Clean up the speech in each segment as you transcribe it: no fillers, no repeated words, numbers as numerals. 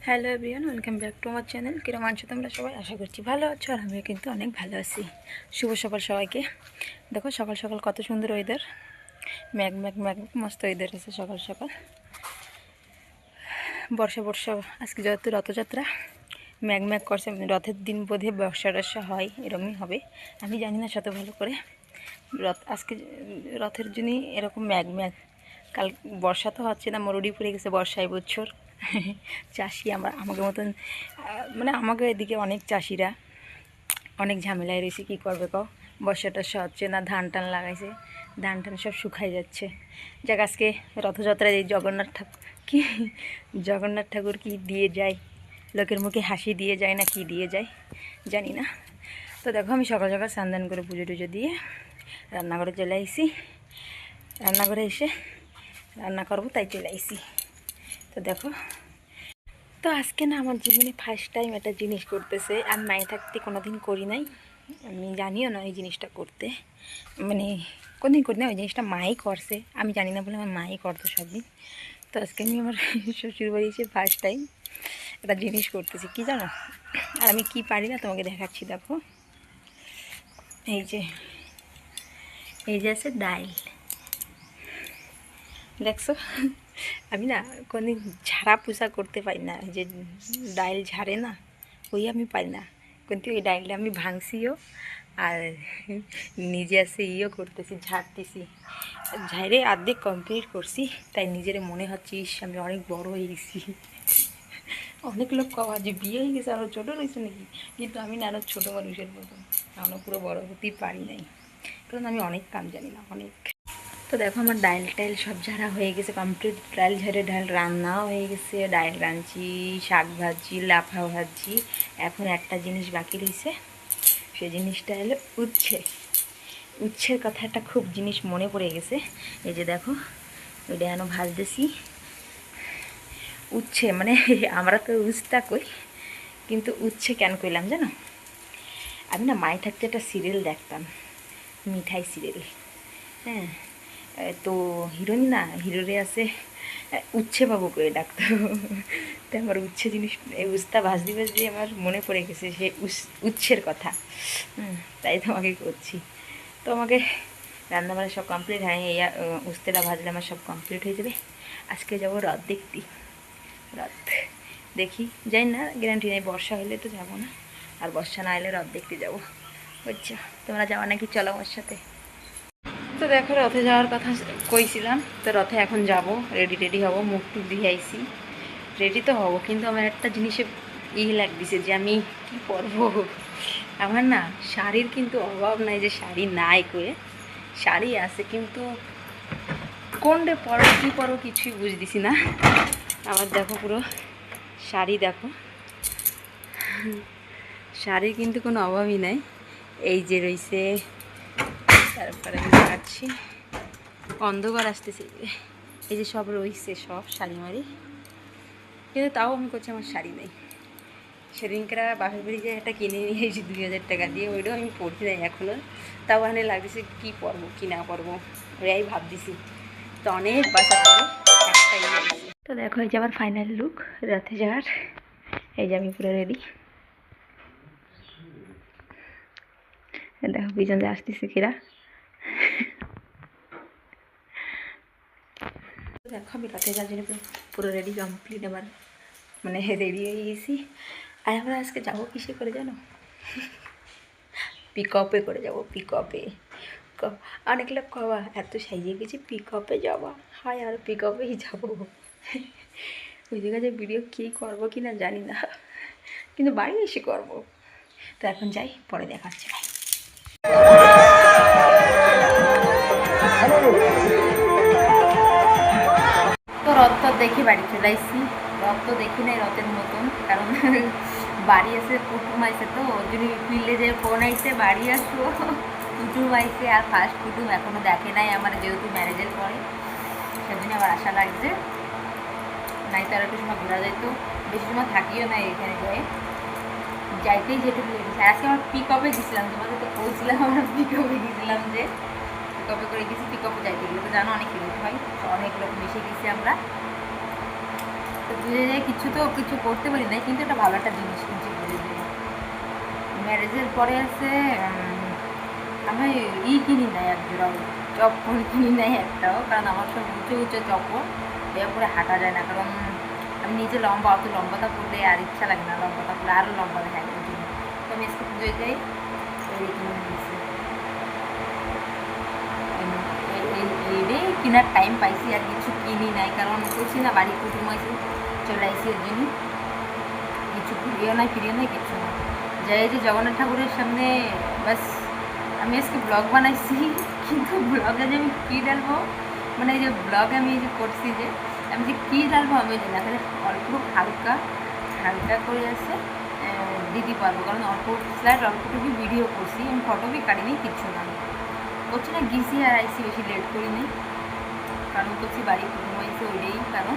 Hello everyone, welcome back to আমার channel. কিরম আছো তোমরা সবাই? আশা করছি ভালো আছো, আর আমিও কিন্তু অনেক ভালো আছি। শুভ সকাল সবাইকে। দেখো সকাল সকাল কত সুন্দর ওয়েদার, ম্যাগ ম্যাগ ম্যাগ মস্ত ওয়েদার আছে সকাল সকাল। বর্ষা বর্ষা আজকে যেহেতু রথযাত্রা, ম্যাগ ম্যাগ করছে, রথের দিন বোধে বর্ষা টর্ষা হয়, এরকমই হবে। আমি জানি না শত ভালো করে। আজকে রথের জন্যই এরকম ম্যাগ ম্যাগ। কাল বর্ষা তো হচ্ছে না, মরুডি পড়ে গেছে বর্ষায় বছর। চাষি আমাকে মতন, মানে আমাকে এদিকে অনেক চাষিরা অনেক ঝামেলায় রয়েছে। কী করবে কও, বর্ষা টর্ষা হচ্ছে না, ধান টান লাগাইছে, ধান টান সব শুকাই যাচ্ছে। যাক, আজকে রথযাত্রায় এই জগন্নাথ ঠাকুর কি দিয়ে যায়, লোকের মুখে হাসি দিয়ে যায় না কি দিয়ে যায় জানি না। তো দেখো আমি সকাল সকাল স্নান করে পুজো টুজো দিয়ে রান্নাঘরে চলে আইসি। রান্নাঘরে এসে রান্না করবো তাই চলে আইসি। তো দেখো, তো আজকে না আমার জীবনে ফার্স্ট টাইম একটা জিনিস করতেছে। আমি মায়ে থাকতে কোনো দিন করি নাই, আমি জানিও না ওই জিনিসটা করতে, মানে কোনদিন করি না। ওই জিনিসটা মাই করছে, আমি জানি না বলে আমার মাই করতো সব দিন। তো আজকে আমি আমার শ্বশুরবাড়ি এসে ফার্স্ট টাইম একটা জিনিস করতেছি, কি জানো? আর আমি কি পারি না তোমাকে দেখাচ্ছি। দেখো এই যে আছে ডাইল, দেখছো? আমি না কোনদিন ঝাড়া পোছা করতে পারি না, যে ডাইল ঝাড়ে না, ওই আমি পারি না। কিন্তু এই ডাইলটা আমি ভাঙছিও, আর নিজে আছে করতেছি, ঝাড়তেছি। ঝাড়ে অর্ধেক কমপ্লিট করছি, তাই নিজের মনে হচ্ছে ইস আমি অনেক বড় হয়ে গেছি। অনেক লোক কওয়া যে বিয়ে হয়ে গেছে, আরও ছোটো রয়েছে নাকি, কিন্তু আমি না আরও ছোটো মানুষের মতন, আরও পুরো বড় হতেই পারি নাই, কারণ আমি অনেক কাম জানি না, অনেক। তো দেখো আমার ডাইল টাইল সব ঝাড়া হয়ে গেছে কমপ্লিট, ডাইল ঝাড়ে ডাইল রান্নাও হয়ে গেছে, ডাইল রাঁধছি, শাক ভাজি, লাফা ভাজি। এখন একটা জিনিস বাকি রয়েছে, সেই জিনিসটা হলো উচ্ছে। উচ্ছের কথা একটা খুব জিনিস মনে পড়ে গেছে। এই যে দেখো ওইটা যেন ভাজতেছি। উচ্ছে মানে আমরা তো উস্তা কই, কিন্তু উচ্ছে কেন কইলাম জানো? আমি না মায়ে থাকতে একটা সিরিয়াল দেখতাম, মিঠাই সিরিয়াল। হ্যাঁ, তো হিরোইন না, হিরোরে আছে উচ্ছে বাবু করে ডাকতো। তো আমার উচ্ছে জিনিস, এই উস্তা ভাজতে ভাজতে আমার মনে পড়ে গেছে সে উচ্ছের কথা। তাই তোমাকে করছি। তো আমাকে রান্নাবান্না সব কমপ্লিট হয়, এই উস্তেটা ভাজলে আমার সব কমপ্লিট হয়ে যাবে। আজকে যাবো রথ দেখতে। রথ দেখি, যাই না গ্যারান্টি নেই, বর্ষা হলে তো যাবো না, আর বর্ষা না এলে রথ দেখতে যাবো। বুঝছো? তোমরা যাওয়া নাকি? চলো আমার সাথে। তো দেখো রথে যাওয়ার কথা কইছিলাম, তো রথে এখন যাব, রেডি হব, মুখ টুক দিয়ে আইসি, রেডি তো হব, কিন্তু আমার একটা জিনিসে লাগতেছে যে আমি কি পরবো। আমার না শাড়ির কিন্তু অভাব নাই, যে শাড়ি নাই কয়ে, শাড়ি আছে, কিন্তু কোনটা পরো কী পরো কিছুই বুঝতেছি না। আমার দেখো পুরো শাড়ি, দেখো শাড়ির কিন্তু কোনো অভাবই নাই। এই যে রয়েছে, তারপরে আমি দেখাচ্ছি, অন্ধকার আসতেছে, এই যে সব রয়েছে, সব শাড়ি মারি, কিন্তু তাও আমি করছি আমার শাড়ি নেই। সেদিনকার বাপের বাড়ি যে একটা কিনে নিয়ে এসেছি 2000 টাকা দিয়ে, ওইটাও আমি পরতে যাই এখনও, তাও ওখানে লাগতেছে কী পরবো কি না পরবো, ওরাই ভাবতেছি। তো অনেক বাসা পরে একটাই আছে। তো দেখো এই যে আমার ফাইনাল লুক রাতে যাওয়ার, এই যে আমি পুরো রেডি। দেখো পিছন দিয়ে আসতেছে কিরা। দেখো আমি রাতে যাওয়ার জন্য পুরো রেডি কমপ্লিট, আমার মানে রেডি হয়ে গেছি। আর আমরা আজকে যাবো কিসে করে জানো? পিকআপে করে যাব, পিকআপে। অনেক লোক কবা এত সাইজে গেছি পিকআপে যাওয়া হয়, আর পিকআপেই যাবো। ওই জায়গায় যে ভিডিও কী করবো কি না জানি না, কিন্তু বাড়ি এসে করবো। তো এখন যাই, পরে দেখাচ্ছি। তো রথ তো দেখি বাড়ি চলে আসছি। রথ তো দেখি নাই রথের মতন, কারণ বাড়ি আসে কুটুম আইসে, তো ওই জন্য ফিল্ডে যে ফোন আইসে বাড়ি আসবো, কুটুম আইসে, আর ফার্স্ট কুটুম এখনও দেখে নাই আমার, যেহেতু ম্যারেজের পরে, সেদিন আবার আশা লাগছে। নাই তো আর একটু সময় ঘোরা যাইতো, বেশি সময় থাকিও না এখানে গিয়ে, যাইতেই যেটুকু গেছে। আজকে আমার পিকআপে গেছিলাম, তোমাদের তো বলছিলাম আমরা পিকআপে গেছিলাম, যে পিকআপে করে গেছি। পিকআপে যাইতে গেলে তো জানো অনেক লোক হয়, তো অনেক লোক মিশে গেছি আমরা। তো তো বুঝে যায় কিছু করতে পারি না, কিন্তু এটা ভালো একটা জিনিস কিনছি বুঝে যায়। ম্যারেজের পরে আছে আমি কিনি নাই এক জোড়াও, চপ্পল কিনি নাই একটাও, কারণ আমার সব উঁচু উঁচু চপ্পল দেওয়া করে হাঁটা যায় না, কারণ আমি নিজে লম্বা, অত লম্বাটা পড়লে আর ইচ্ছা লাগে না, লম্বাটা পড়লে আরও লম্বা দেখায় ওই জন্য। তো আমি আজকে পুজোয় যাই এই কিনে নিয়েছি, এই কেনার টাইম পাইছি, আর কিছু কিনি নাই, কারণ করছি না বাড়ি কুটুম আছে চলে আসছি, এর জন্য কিছু ঘুরিও নাই ফিরিও নাই কিছু না। যাই যে জগন্নাথ ঠাকুরের সামনে বাস আমি আজকে ব্লগ বানাইছি, কিন্তু ব্লগে যে আমি কী ডালবো, মানে এই যে ব্লগে আমি যে করছি যে আমি যে কী ডালবো আমি জানি না, তাহলে অল্প হালকা হালকা করে আছে দিতে পারবো, কারণ অল্প স্লাইড অল্পটুকু ভিডিও করছি, আমি ফটো বি কাটিনি কিছু না করছি না, গিয়েছি আর আইসি, বেশি লেট করিনি, কারণ করছি বাড়ি ঘুমাইছে ওইটাই কারণ,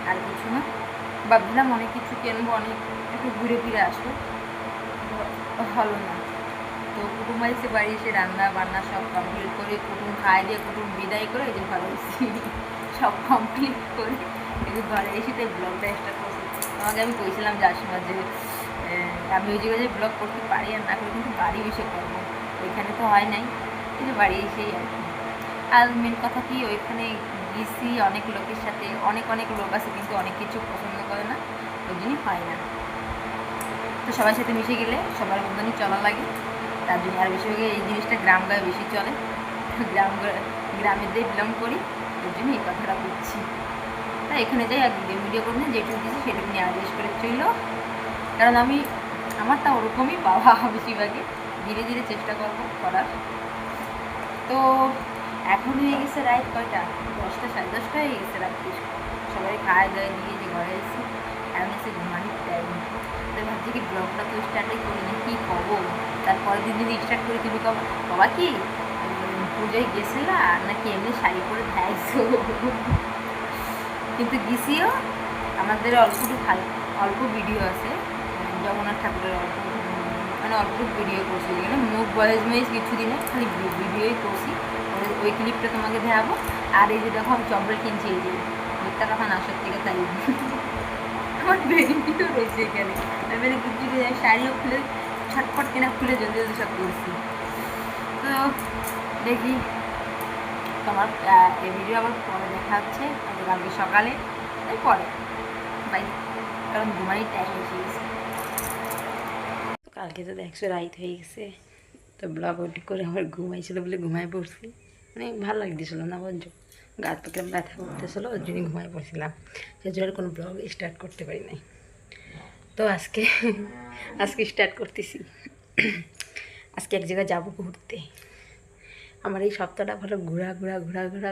আর কিছু না। ভাবছিলাম অনেক কিছু কিনবো, অনেক একটু ঘুরে ফিরে আসবো, হলো না। তো কুটুম এসে বাড়ি এসে রান্না বান্না সব কমপ্লিট করে, কুটুম খাই দিয়ে কুটুম বিদায় করে এই যে ঘরে এসেছি, সব কমপ্লিট করে এই ঘরে এসে তাই ব্লগটা স্টার্ট করছি। তোমাকে আমি কইছিলাম যার সময় যে আমি ওই জায়গায় ব্লগ করতে পারি আর না করে, কিন্তু বাড়ি এসে করবো, ওইখানে তো হয় নাই, এই যে বাড়ি এসেই আর কি। আর মেন কথা কি, ওইখানে গেছি অনেক লোকের সাথে, অনেক অনেক লোক আছে, কিন্তু অনেক কিছু পছন্দ করে না, ওই জন্যই হয় না। তো সবার সাথে মিশে গেলে সবার মতনই চলা লাগে, তার জন্য আর বেশিরভাগ এই জিনিসটা গ্রাম গায়ে বেশি চলে, গ্রামের দিয়ে বিলং করি, ওই জন্য এই কথাটা বলছি। তাই এখানে যাই আর ভিডিও করে না, যেটুকু দিয়েছি সেটুকু নিয়ে আদেশ করে চলল, কারণ আমার তা ওরকমই পাওয়া বেশিরভাগে, ধীরে ধীরে চেষ্টা করবো করার। তো এখন হয়ে গেছে রাত কয়টা, 10টা 10:30 হয়ে গেছে রাত্রি, সবাই খাওয়া দাওয়া দিয়ে যে ঘরে এসেছি, এখন এসে ঘুমানোর টাইম। তো ভাবছি কি ব্লগটা তো স্টার্টই করি না, কী করবো, তারপরের দিন যদি স্টার্ট করি তুমি বাবা কি পুজোয় গেছিলা নাকি এমনি শাড়ি পরে দেখাইছো, কিন্তু গেছিও আমাদের অল্প ভিডিও আছে জগন্নাথ ঠাকুরের, মানে অল্প ভিডিও করছি, যেখানে মুখ ভয়েস কিছু দিনে খালি ভিডিওই করছি, ওই ক্লিপটা তোমাকে দেখাবো। আর এই যে দেখো আমি চপ্পল কিনছি, এই যে মিথ্যা কথা না সত্যি কথাই, আমার বেরিয়েও রয়েছে এখানে, আমি কিছু শাড়িও খুলে ছটফট কেনা খুলে জলদি জলদি সব করছি। তো দেখি তোমার এই ভিডিও আবার পরে দেখা হচ্ছে, কালকে সকালে পরে বাই, কারণ ঘুমানোর টাইম এসে গেছে। কালকে তো দেখছো রাইত হয়ে গেছে, তো ব্লগ ওটি করে আমার ঘুমাইছিল বলে ঘুমাই পড়ছি, মানে ভালো লাগতেছিল না বলছো, গা পাকে ব্যথা করতেছিলো, ওর জন্য ঘুমাই পড়ছিলাম, সেজন্য কোনো ব্লগ স্টার্ট করতে পারি নাই। তো আজকে স্টার্ট করতেছি। আজকে এক জায়গায় যাবো ঘুরতে, আমার এই সপ্তাহটা ভালো ঘোরা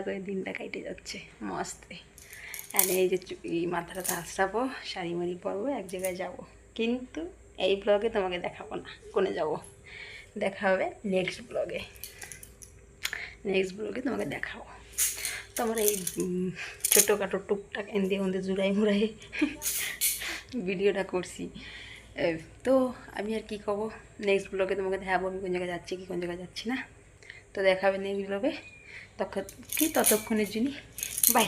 করে দিনটা কেটে যাচ্ছে মস্তে। আর এই যে এই মাথাটা আঁচড়াবো, শাড়ি মাড়ি পরবো, এক জায়গায় যাব, কিন্তু এই ব্লগে তোমাকে দেখাবো না কোনে যাব, দেখা হবে নেক্সট ব্লগে তোমাকে দেখাবো। তোমার এই ছোটোখাটো টুকটাক এন্দে ওন্দে জুড়াই মুড়াই ভিডিওটা করছি। তো আমি আর কি করবো, নেক্সট ব্লগে তোমাকে দেখাবো আমি কোন জায়গায় যাচ্ছি কি কোন জায়গায় যাচ্ছি না। তো দেখা হবে নেক্সট ব্লগে, ততক্ষণের জন্য বাই।